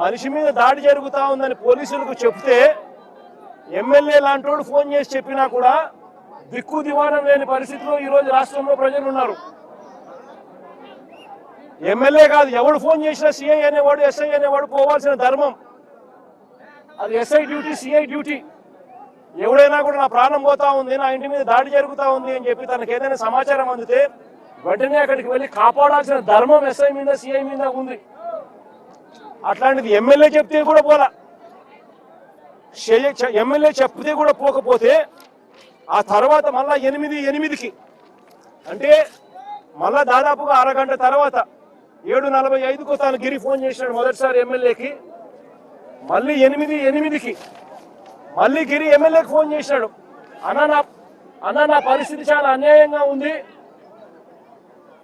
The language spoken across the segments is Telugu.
మనిషి మీద దాడి జరుగుతా ఉందని పోలీసులకు చెప్తే ఎమ్మెల్యే లాంటోడు ఫోన్ చేసి చెప్పినా కూడా దిక్కు దివాణం లేని పరిస్థితిలో ఈరోజు రాష్ట్రంలో ప్రజలు ఉన్నారు. ఎమ్మెల్యే కాదు, ఎవడు ఫోన్ చేసినా సిఐ అనేవాడు ఎస్ఐ అనేవాడు పోవాల్సిన ధర్మం. అది ఎస్ఐ డ్యూటీ, సిఐ డ్యూటీ. ఎవడైనా కూడా నా ప్రాణం పోతా ఉంది, నా ఇంటి మీద దాడి జరుగుతూ ఉంది అని చెప్పి తనకు ఏదైనా సమాచారం అందితే వెంటనే అక్కడికి వెళ్ళి కాపాడాల్సిన ధర్మం ఎస్ఐ మీద సిఐ మీద ఉంది. అట్లాంటిది ఎమ్మెల్యే చెప్తే కూడా పోలా, ఎమ్మెల్యే చెప్తే కూడా పోకపోతే ఆ తర్వాత మళ్ళా 8:08కి అంటే మళ్ళా దాదాపుగా అరగంట తర్వాత 7:45కు తాను గిరి ఫోన్ చేసినాడు మొదటిసారి ఎమ్మెల్యేకి. మళ్ళీ 8:08కి మళ్ళీ గిరి ఎమ్మెల్యేకి ఫోన్ చేసినాడు. అన్న నా పరిస్థితి చాలా అన్యాయంగా ఉంది,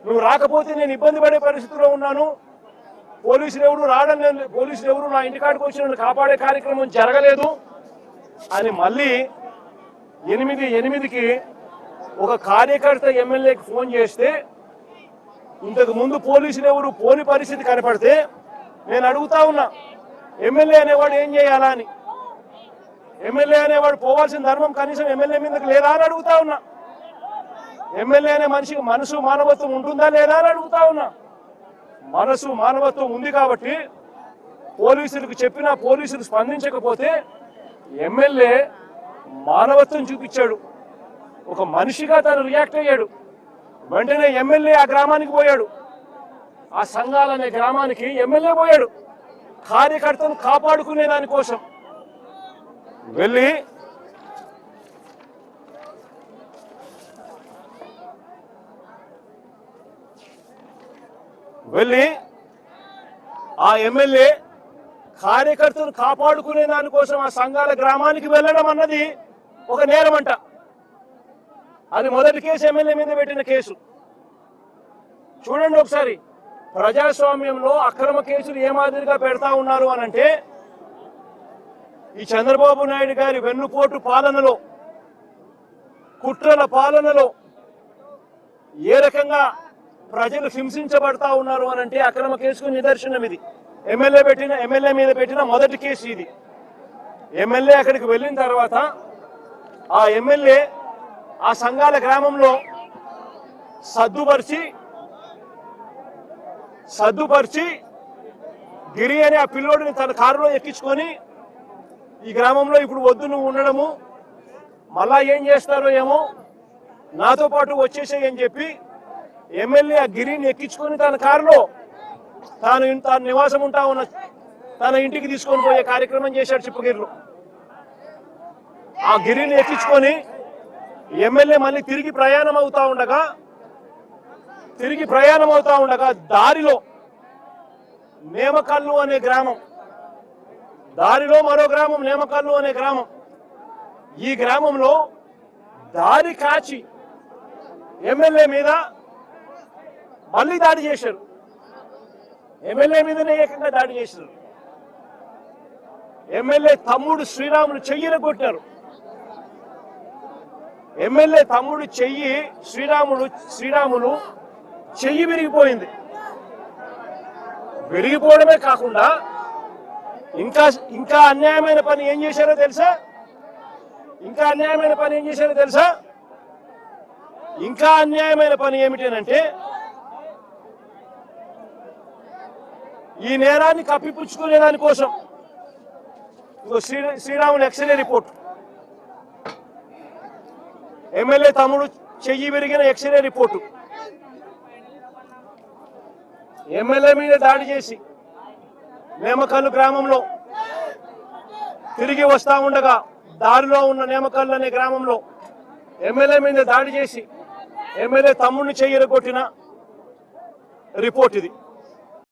నువ్వు రాకపోతే నేను ఇబ్బంది పడే పరిస్థితిలో ఉన్నాను, పోలీసులు ఎవరు రావడం లేదు, పోలీసులు ఎవరు నా ఇంటికాడికి వచ్చి నన్ను కాపాడే కార్యక్రమం జరగలేదు అని మళ్ళీ 8:08కి ఒక కార్యకర్త ఎమ్మెల్యేకి ఫోన్ చేస్తే ఇంతకు ముందు పోలీసులు ఎవరు పోని పరిస్థితి కనపడితే నేను అడుగుతా ఉన్నా ఎమ్మెల్యే అనేవాడు ఏం చేయాలా అని. ఎమ్మెల్యే అనేవాడు పోవాల్సిన ధర్మం కనీసం ఎమ్మెల్యే మీదకి లేదా అని అడుగుతా ఉన్నా. ఎమ్మెల్యే అనే మనిషికి మనసు మానవత్వం ఉంటుందా లేదా అని అడుగుతా ఉన్నా. మనసు మానవత్వం ఉంది కాబట్టి పోలీసులకు చెప్పినా పోలీసులు స్పందించకపోతే ఎమ్మెల్యే మానవత్వం చూపించాడు, ఒక మనిషిగా తను రియాక్ట్ అయ్యాడు. వెంటనే ఎమ్మెల్యే ఆ గ్రామానికి పోయాడు, ఆ సంఘాలనే గ్రామానికి ఎమ్మెల్యే పోయాడు కార్యకర్తను కాపాడుకునే దానికోసం. వెళ్ళి ఆ ఎమ్మెల్యే కార్యకర్తను కాపాడుకునే దానికోసం ఆ సంఘాల గ్రామానికి వెళ్ళడం అన్నది ఒక నేరమంట. అది మొదటి కేసు, ఎమ్మెల్యే మీద పెట్టిన కేసు. చూడండి ఒకసారి, ప్రజాస్వామ్యంలో అక్రమ కేసులు ఏ మాదిరిగా పెడతా ఉన్నారు అనంటే ఈ చంద్రబాబు నాయుడు గారి వెన్నుపోటు పాలనలో, కుట్రల పాలనలో ఏ రకంగా ప్రజలు హింసించబడతా ఉన్నారు అనంటే అక్రమ కేసుకు నిదర్శనం ఇది. ఎమ్మెల్యే మీద పెట్టిన మొదటి కేసు ఇది. ఎమ్మెల్యే అక్కడికి వెళ్ళిన తర్వాత ఆ ఎమ్మెల్యే ఆ సంఘాల గ్రామంలో సద్దుపరిచి గిరి అనే ఆ పిల్లోడిని తన కారులో ఎక్కించుకొని ఈ గ్రామంలో ఇప్పుడు వద్దు నువ్వు ఉండడము, మళ్ళా ఏం చేస్తారో ఏమో, నాతో పాటు వచ్చేసేయని చెప్పి ఎమ్మెల్యే ఆ గిరిని ఎక్కించుకొని తన కారులో తాను నివాసం ఉంటా ఉన్న తన ఇంటికి తీసుకొని పోయే కార్యక్రమం చేశాడు చిప్పగిరిలో. ఆ గిరిని ఎక్కించుకొని ఎమ్మెల్యే మళ్ళీ తిరిగి ప్రయాణం అవుతా ఉండగా దారిలో నేమకల్లు అనే గ్రామం, దారిలో మరో గ్రామం నేమకల్లు అనే గ్రామం. ఈ గ్రామంలో దారి కాచి ఎమ్మెల్యే మీద మళ్ళీ దాడి చేశారు. ఎమ్మెల్యే మీదనే ఏకంగా దాడి చేశారు. ఎమ్మెల్యే తమ్ముడు శ్రీరాములు చెయ్యిన కొట్టారు. ఎమ్మెల్యే తమ్ముడు శ్రీరాములు చెయ్యి విరిగిపోయింది. విరిగిపోవడమే కాకుండా ఇంకా అన్యాయమైన పని ఏం చేశారో తెలుసా? ఇంకా అన్యాయమైన పని ఏమిటంటే ఈ నేరాన్ని కప్పిపుచ్చుకునే దానికోసం శ్రీరాములు ఎక్స్రే రిపోర్ట్, ఎమ్మెల్యే తమ్ముడు చెయ్యి విరిగిన ఎక్స్రే రిపోర్టు, ఎమ్మెల్యే మీద దాడి చేసి నేమకల్లు గ్రామంలో తిరిగి వస్తా ఉండగా దారిలో ఉన్న నేమకల్లు అనే గ్రామంలో ఎమ్మెల్యే మీద దాడి చేసి ఎమ్మెల్యే తమ్ముడిని చెయ్యి కొట్టిన రిపోర్ట్ ఇది.